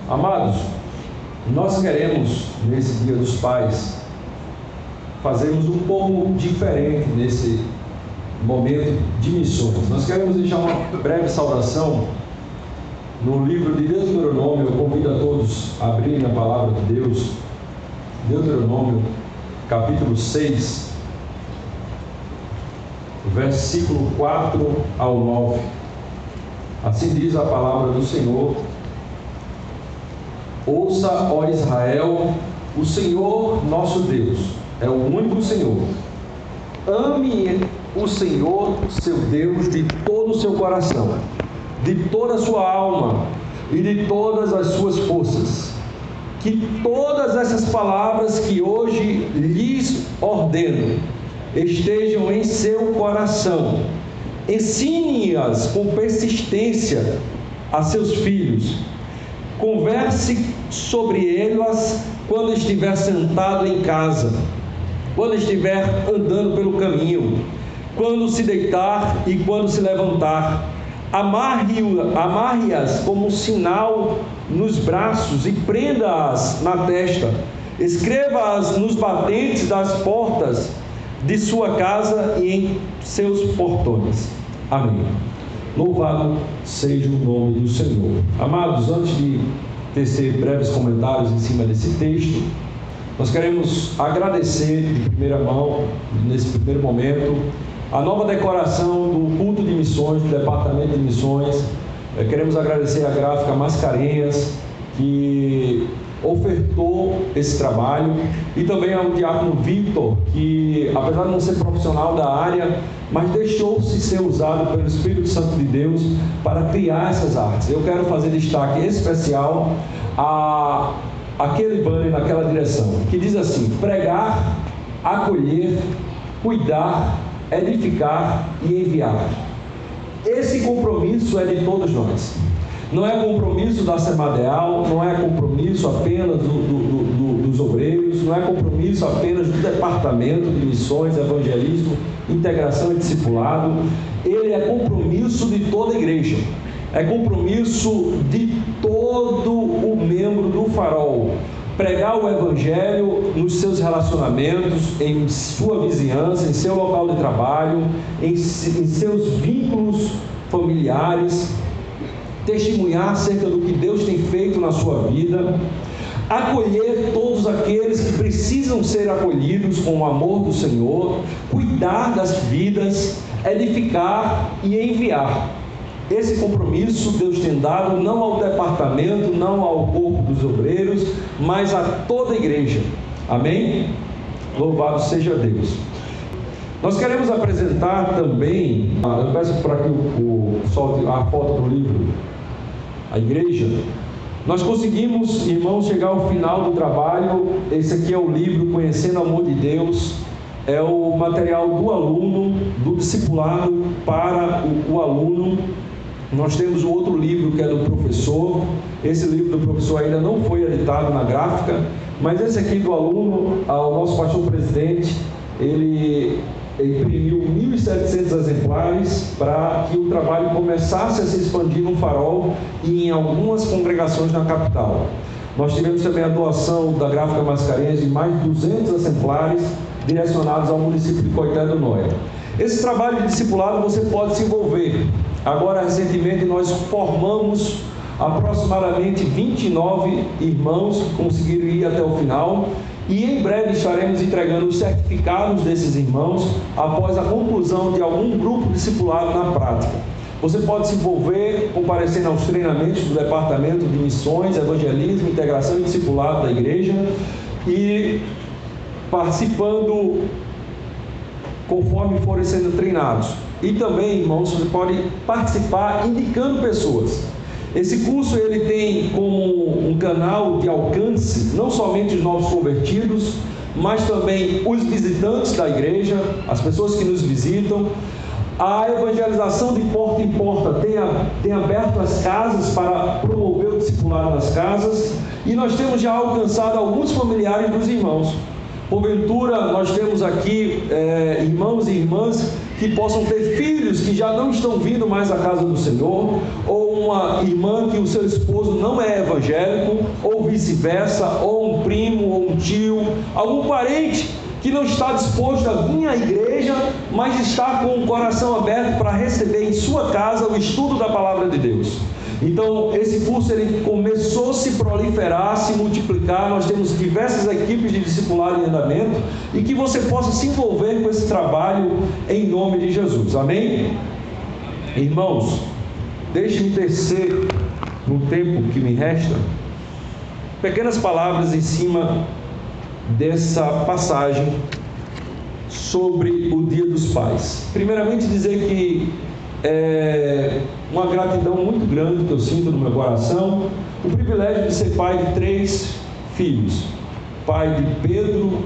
Amados, nós queremos, nesse Dia dos Pais, fazermos um pouco diferente nesse momento de missões. Nós queremos deixar uma breve saudação no livro de Deuteronômio. Eu convido a todos a abrirem a palavra de Deus. Deuteronômio, capítulo 6, versículo 4 ao 9. Assim diz a palavra do Senhor: Ouça, ó Israel, o Senhor nosso Deus é o único Senhor. Ame o Senhor, seu Deus, de todo o seu coração, de toda a sua alma e de todas as suas forças. Que todas essas palavras que hoje lhes ordeno estejam em seu coração. Ensine-as com persistência a seus filhos. Converse sobre elas quando estiver sentado em casa, quando estiver andando pelo caminho, quando se deitar e quando se levantar. Amarre-as como um sinal nos braços e prenda-as na testa. Escreva-as nos batentes das portas de sua casa e em seus portões. Amém. Louvado seja o nome do Senhor. Amados, antes de tecer breves comentários em cima desse texto, nós queremos agradecer de primeira mão, nesse primeiro momento, a nova decoração do culto de missões, do departamento de missões. Queremos agradecer a gráfica Mascarenhas, que ofertou esse trabalho, e também ao diácono Victor, que apesar de não ser profissional da área, mas deixou-se ser usado pelo Espírito Santo de Deus para criar essas artes. Eu quero fazer destaque especial a aquele banner naquela direção, que diz assim: pregar, acolher, cuidar, edificar e enviar. Esse compromisso é de todos nós. Não é compromisso da Semadeal, não é compromisso apenas dos obreiros, não é compromisso apenas do departamento de missões, evangelismo, integração e discipulado. Ele é compromisso de toda a igreja. É compromisso de todo o membro do Farol. Pregar o Evangelho nos seus relacionamentos, em sua vizinhança, em seu local de trabalho, em seus vínculos familiares, testemunhar acerca do que Deus tem feito na sua vida, acolher todos aqueles que precisam ser acolhidos com o amor do Senhor, cuidar das vidas, edificar e enviar. Esse compromisso Deus tem dado não ao departamento, não ao corpo dos obreiros, mas a toda a igreja. Amém? Louvado seja Deus. Nós queremos apresentar também, eu peço para que solte a foto do livro, a igreja. Nós conseguimos, irmãos, chegar ao final do trabalho. Esse aqui é o livro Conhecendo o Amor de Deus. É o material do aluno, do discipulado para o aluno. Nós temos o outro livro que é do professor. Esse livro do professor ainda não foi editado na gráfica, mas esse aqui do aluno, o nosso pastor presidente, ele imprimiu 1.700 exemplares para que o trabalho começasse a se expandir no Farol e em algumas congregações na capital. Nós tivemos também a doação da gráfica Mascarenhas de mais de 200 exemplares direcionados ao município de Coité do Noia. Esse trabalho de discipulado você pode se envolver. Agora, recentemente, nós formamos aproximadamente 29 irmãos que conseguiram ir até o final, e em breve estaremos entregando os certificados desses irmãos após a conclusão de algum grupo discipulado na prática. Você pode se envolver comparecendo aos treinamentos do Departamento de Missões, Evangelismo, Integração e Discipulado da igreja e participando conforme forem sendo treinados. E também, irmãos, você pode participar indicando pessoas. Esse curso ele tem como um canal de alcance não somente os novos convertidos, mas também os visitantes da igreja, as pessoas que nos visitam. A evangelização de porta em porta tem aberto as casas para promover o discipulado nas casas, e nós temos já alcançado alguns familiares dos irmãos. Porventura, nós temos aqui irmãos e irmãs que possam ter filhos que já não estão vindo mais à casa do Senhor, ou uma irmã que o seu esposo não é evangélico, ou vice-versa, ou um primo, ou um tio, algum parente que não está disposto a vir à igreja, mas está com o coração aberto para receber em sua casa o estudo da palavra de Deus. Então, esse curso ele começou a se proliferar, a se multiplicar. Nós temos diversas equipes de discipulado em andamento, e que você possa se envolver com esse trabalho em nome de Jesus. Amém? Irmãos, deixe-me tecer, no tempo que me resta, pequenas palavras em cima dessa passagem sobre o Dia dos Pais. Primeiramente, dizer que é uma gratidão muito grande que eu sinto no meu coração, o privilégio de ser pai de 3 filhos. Pai de Pedro,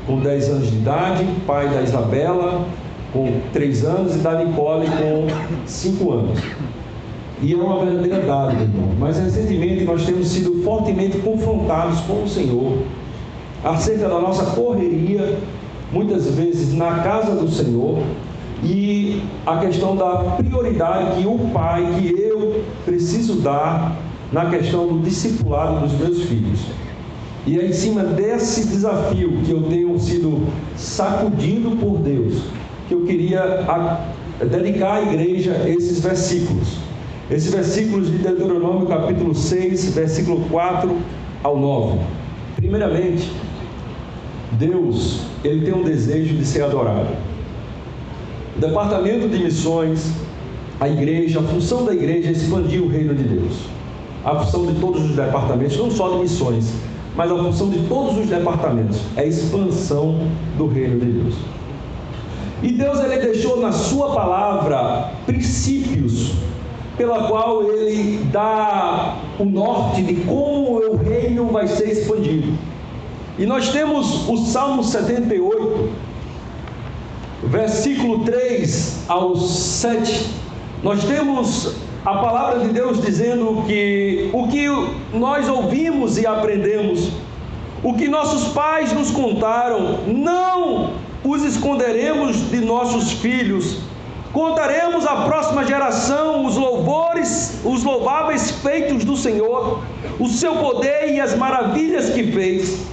com 10 anos de idade, pai da Isabela, com 3 anos, e da Nicole, com 5 anos. E é uma verdadeira dádiva, irmão. Mas recentemente nós temos sido fortemente confrontados com o Senhor acerca da nossa correria, muitas vezes na casa do Senhor, e a questão da prioridade que o pai, que eu preciso dar na questão do discipulado dos meus filhos. E é em cima desse desafio que eu tenho sido sacudido por Deus, que eu queria dedicar à igreja esses versículos. Esses versículos de Deuteronômio capítulo 6, versículo 4 ao 9. Primeiramente, Deus, Ele tem um desejo de ser adorado. O departamento de missões, a igreja, a função da igreja é expandir o reino de Deus. A função de todos os departamentos, não só de missões, mas a função de todos os departamentos é a expansão do reino de Deus. E Deus, Ele deixou na sua palavra princípios pela qual Ele dá o norte de como o reino vai ser expandido. E nós temos o Salmo 78, versículo 3 ao 7, nós temos a palavra de Deus dizendo que o que nós ouvimos e aprendemos, o que nossos pais nos contaram, não os esconderemos de nossos filhos, contaremos à próxima geração os louvores, os louváveis feitos do Senhor, o seu poder e as maravilhas que fez.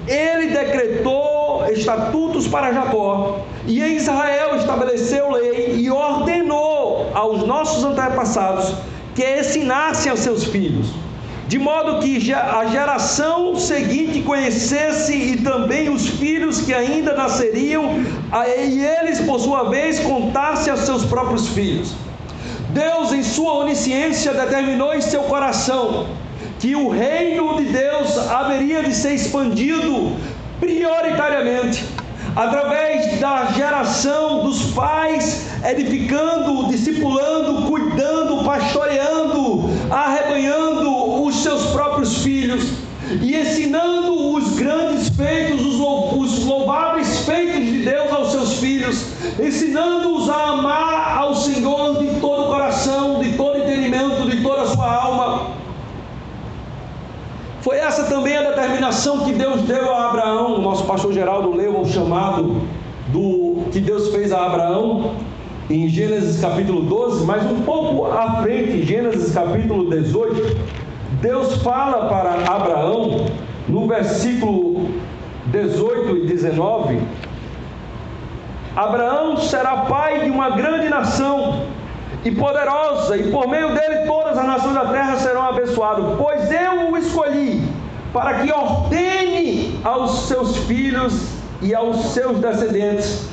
Ele decretou estatutos para Jacó, e em Israel estabeleceu lei e ordenou aos nossos antepassados que ensinassem aos seus filhos, de modo que a geração seguinte conhecesse, e também os filhos que ainda nasceriam, e eles, por sua vez, contassem aos seus próprios filhos. Deus, em sua onisciência, determinou em seu coração que o reino de Deus haveria de ser expandido prioritariamente através da geração dos pais, edificando, discipulando, cuidando, pastoreando, arrebanhando os seus próprios filhos e ensinando os grandes feitos, os louváveis feitos de Deus aos seus filhos, ensinando-os a amar ao Senhor de todo o coração, de todo entendimento, de toda a sua alma. Foi essa também a determinação que Deus deu a Abraão. O nosso pastor Geraldo leu o chamado que Deus fez a Abraão em Gênesis capítulo 12, mas um pouco à frente, em Gênesis capítulo 18, Deus fala para Abraão, no versículo 18 e 19, Abraão será pai de uma grande nação e poderosa, e por meio dele todas as nações da terra serão abençoadas, pois eu o escolhi para que ordene aos seus filhos e aos seus descendentes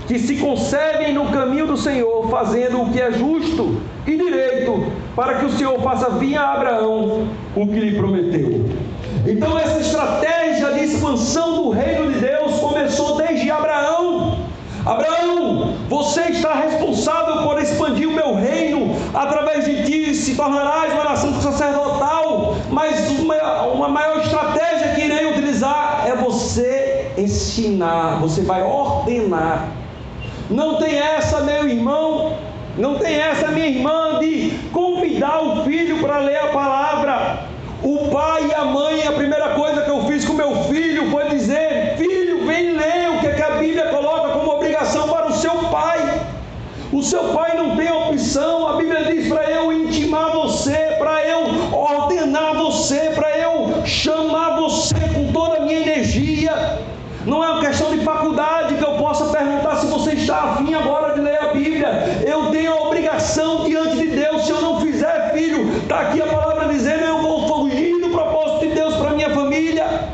que se conservem no caminho do Senhor, fazendo o que é justo e direito, para que o Senhor faça vir a Abraão o que lhe prometeu. Então essa estratégia de expansão do reino de Deus começou desde Abraão. Abraão, você está responsável por expandir o meu reino, através de ti se tornarás uma nação sacerdotal, mas uma maior estratégia que irei utilizar é você ensinar, você vai ordenar. Não tem essa, meu irmão, não tem essa, minha irmã, de convidar o filho para ler a palavra. O pai e a mãe, a primeira coisa que eu fiz com meu filho foi dizer: filho, vem ler o que a Bíblia coloca como obrigação para o seu pai. seu pai não tem opção. A Bíblia diz para eu intimar você, para eu ordenar você, para eu chamar você com toda a minha energia. Não é uma questão de faculdade que eu possa perguntar se você está afim agora de ler a Bíblia. Eu tenho a obrigação diante de Deus. Se eu não fizer, filho, está aqui a palavra dizendo, eu vou fugir do propósito de Deus para a minha família.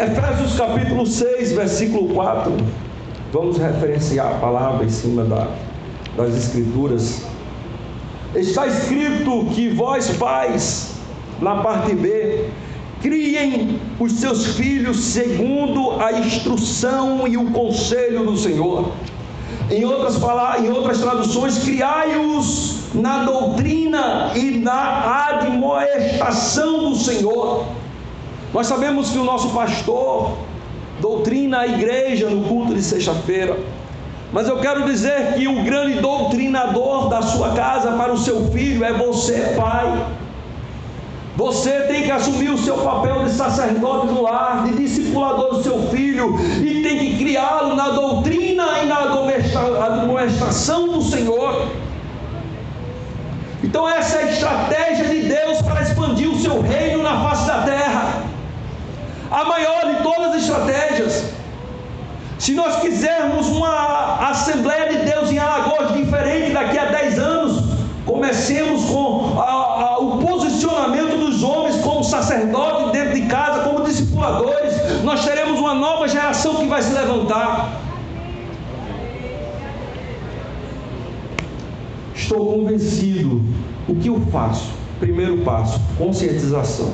Efésios capítulo 6, versículo 4. Vamos referenciar a palavra em cima das Escrituras. Está escrito que vós, pais, na parte B, criem os seus filhos segundo a instrução e o conselho do Senhor. Em outras traduções, criai-os na doutrina e na admoestação do Senhor. Nós sabemos que o nosso pastor doutrina a igreja no culto de sexta-feira, mas eu quero dizer que o grande doutrinador da sua casa para o seu filho é você, pai. Você tem que assumir o seu papel de sacerdote no lar, de discipulador do seu filho, e tem que criá-lo na doutrina e na admoestação do Senhor. Então essa é a estratégia de Deus para expandir o seu reino na face da terra, a maior de todas as estratégias. Se nós quisermos uma Assembleia de Deus em Alagoas diferente daqui a 10 anos, comecemos com o posicionamento dos homens como sacerdotes dentro de casa, como discipuladores. Nós teremos uma nova geração que vai se levantar. Estou convencido. O que eu faço? Primeiro passo, conscientização.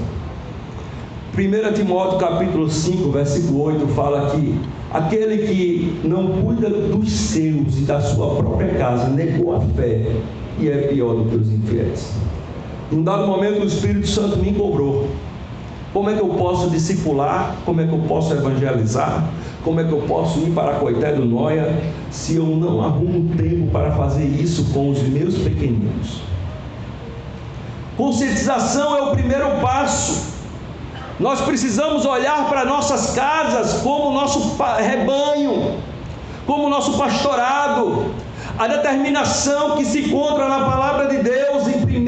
1 Timóteo capítulo 5, versículo 8 fala que aquele que não cuida dos seus e da sua própria casa negou a fé e é pior do que os infiéis. Em um dado momento o Espírito Santo me cobrou. Como é que eu posso discipular? Como é que eu posso evangelizar? Como é que eu posso ir para Coité do Noia se eu não arrumo tempo para fazer isso com os meus pequeninos? Conscientização é o primeiro passo. Nós precisamos olhar para nossas casas como nosso rebanho, como nosso pastorado. A determinação que se encontra na palavra de Deus em 1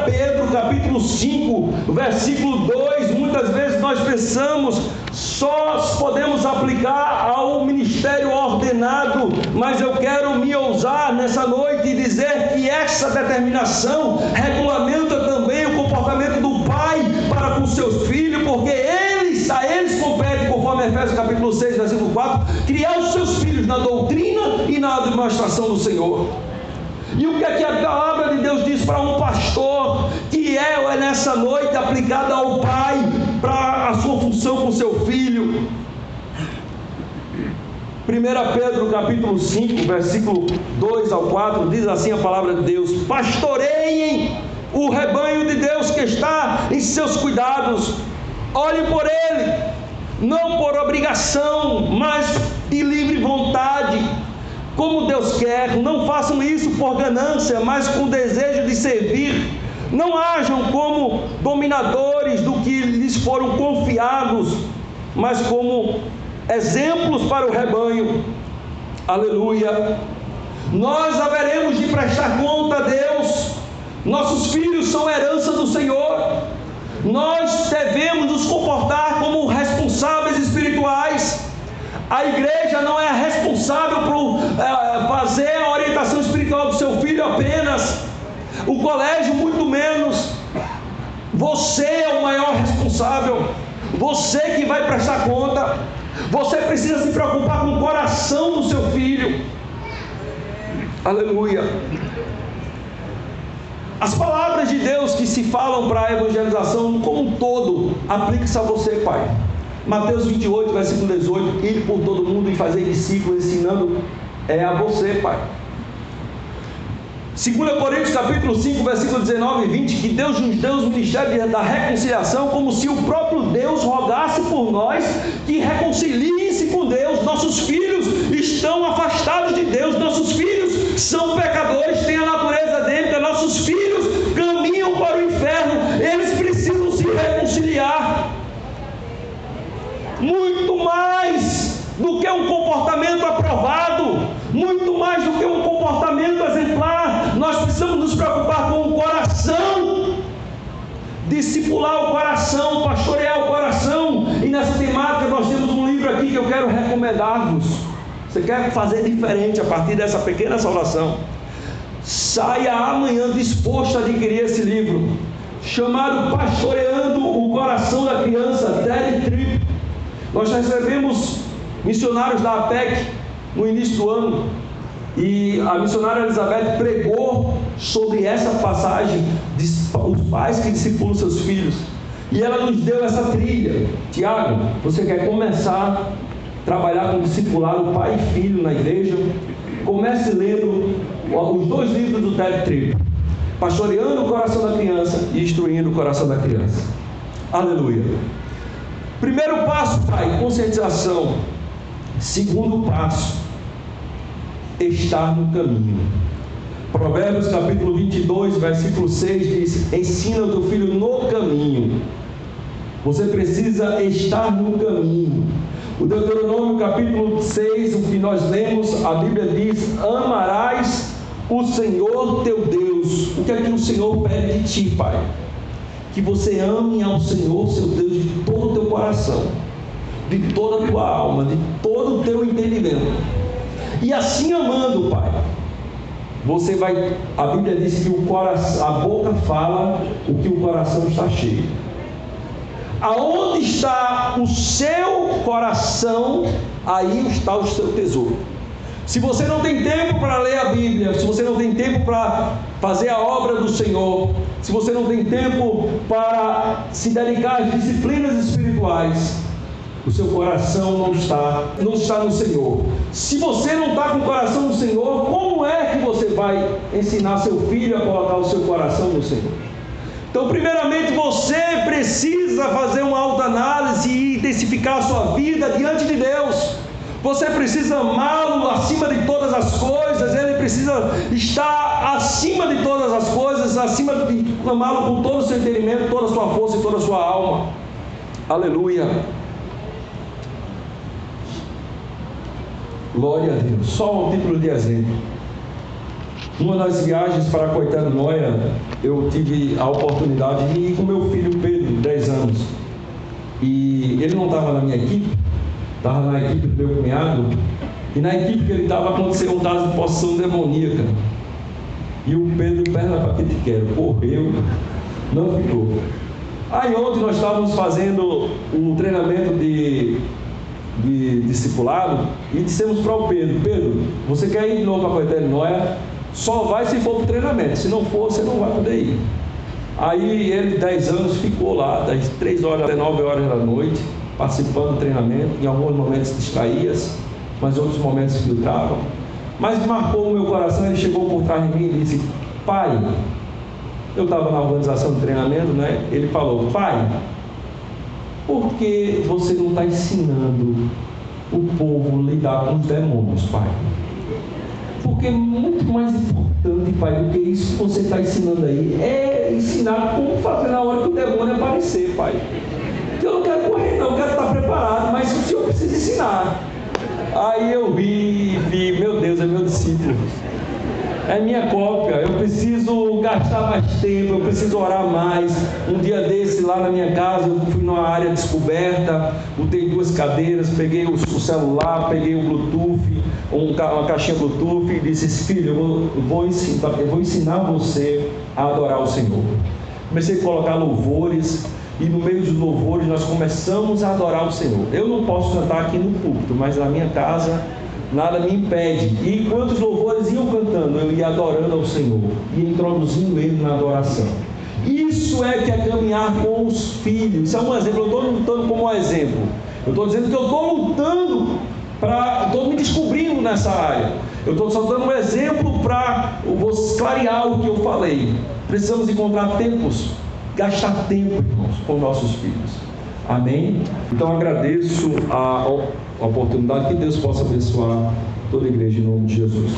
Pedro capítulo 5, versículo 2, muitas vezes nós pensamos só podemos aplicar ao ministério ordenado, mas eu quero me ousar nessa noite e dizer que essa determinação regulamenta também o comportamento do pai para com seus filhos, porque a eles compete, conforme Efésios capítulo 6, versículo 4, criar os seus filhos na doutrina e na demonstração do Senhor. E o que é que a palavra de Deus diz para um pastor que é nessa noite aplicada ao pai para a sua função com seu filho? 1 Pedro capítulo 5, versículo 2 ao 4, diz assim a palavra de Deus: pastoreiem o rebanho de Deus que está em seus cuidados, olhem por ele, não por obrigação, mas de livre vontade, como Deus quer. Não façam isso por ganância, mas com desejo de servir. Não hajam como dominadores do que lhes foram confiados, mas como exemplos para o rebanho. Aleluia. Nós haveremos de prestar conta a Deus. Nossos filhos são herança do Senhor. Nós devemos nos comportar como responsáveis espirituais. A igreja não é responsável por fazer a orientação espiritual do seu filho apenas. O colégio muito menos. Você é o maior responsável. Você que vai prestar conta. Você precisa se preocupar com o coração do seu filho. Aleluia. As palavras de Deus que se falam para a evangelização como um todo, aplique-se a você, pai. Mateus 28, versículo 18, ide por todo mundo e fazer discípulos, ensinando a você, pai. 2 Coríntios capítulo 5, versículo 19 e 20, que Deus nos deu o ministério da reconciliação, como se o próprio Deus rogasse por nós que reconciliem-se com Deus. Nossos filhos estão afastados de Deus, nossos filhos são pecadores, têm a natureza adêmica, nossos filhos caminham para o inferno, eles precisam se reconciliar. Muito mais do que um comportamento discipular o coração, pastorear o coração. E nessa temática nós temos um livro aqui que eu quero recomendar-vos. Você quer fazer diferente a partir dessa pequena salvação? Saia amanhã disposto a adquirir esse livro, chamado Pastoreando o Coração da Criança, Ted Tripp. Nós recebemos missionários da APEC no início do ano, e a missionária Elizabeth pregou sobre essa passagem, os pais que discipulam seus filhos, e ela nos deu essa trilha. Tiago, você quer começar a trabalhar com discipulado pai e filho na igreja? Comece lendo os 2 livros do Ted Tripp, Pastoreando o Coração da Criança e Instruindo o Coração da Criança. Aleluia. Primeiro passo, pai, conscientização. Segundo passo, estar no caminho. Provérbios capítulo 22, versículo 6 diz: ensina o teu filho no caminho. Você precisa estar no caminho. O Deuteronômio capítulo 6, o que nós lemos, a Bíblia diz: amarás o Senhor teu Deus. O que é que o Senhor pede de ti, pai? Que você ame ao Senhor seu Deus de todo o teu coração, de toda a tua alma, de todo o teu entendimento. E assim amando, pai, você vai, a Bíblia diz que o coração, a boca fala o que o coração está cheio. Aonde está o seu coração, aí está o seu tesouro. Se você não tem tempo para ler a Bíblia, se você não tem tempo para fazer a obra do Senhor, se você não tem tempo para se dedicar às disciplinas espirituais, o seu coração não está no Senhor. Se você não está com o coração no Senhor, como é que você vai ensinar seu filho a colocar o seu coração no Senhor? Então, primeiramente, você precisa fazer uma autoanálise e intensificar a sua vida diante de Deus. Você precisa amá-lo acima de todas as coisas. Ele precisa estar acima de todas as coisas, acima de amá-lo com todo o seu entendimento, toda a sua força e toda a sua alma. Aleluia. Glória a Deus. Só um título de exemplo. Uma das viagens para Coitano-Noia, eu tive a oportunidade de ir com meu filho Pedro, 10 anos. E ele não estava na minha equipe, estava na equipe do meu cunhado. E na equipe que ele estava, aconteceu um caso de possessão demoníaca. E o Pedro, perna para que te quero, correu, não ficou. Aí ontem nós estávamos fazendo um treinamento de discipulado e dissemos para o Pedro: Pedro, você quer ir de novo para Coitano-Noia? Só vai se for para o treinamento, se não for, você não vai poder ir. Aí ele, 10 anos, ficou lá das 3 horas até 9 horas da noite, participando do treinamento. Em alguns momentos distraía-se, mas em outros momentos filtrava. Mas marcou o meu coração. Ele chegou por trás de mim e disse: pai, eu estava na organização do treinamento, né? Ele falou: pai, por que você não está ensinando o povo a lidar com os demônios, pai? Porque muito mais importante, pai, do que isso que você está ensinando aí, é ensinar como fazer na hora que o demônio aparecer, pai. Eu não quero correr não, eu quero estar preparado, mas o senhor precisa ensinar. Aí eu vi, meu Deus, é meu discípulo, é minha cópia. Eu preciso gastar mais tempo, eu preciso orar mais. Um dia desse, lá na minha casa, eu fui numa área descoberta, botei 2 cadeiras, peguei o celular, peguei o Bluetooth, uma caixinha Bluetooth, e disse: filho, eu vou ensinar você a adorar o Senhor. Comecei a colocar louvores, e no meio dos louvores nós começamos a adorar o Senhor. Eu não posso cantar aqui no púlpito, mas na minha casa nada me impede. E enquanto os louvores iam cantando, eu ia adorando ao Senhor, ia introduzindo Ele na adoração. Isso é que é caminhar com os filhos. Isso é um exemplo. Eu estou lutando como um exemplo. Eu estou dizendo que eu estou lutando estou me descobrindo nessa área. Eu estou só dando um exemplo para clarear o que eu falei. Precisamos encontrar tempos, gastar tempo, irmãos, com nossos filhos. Amém? Então agradeço a oportunidade. Que Deus possa abençoar toda a igreja em nome de Jesus.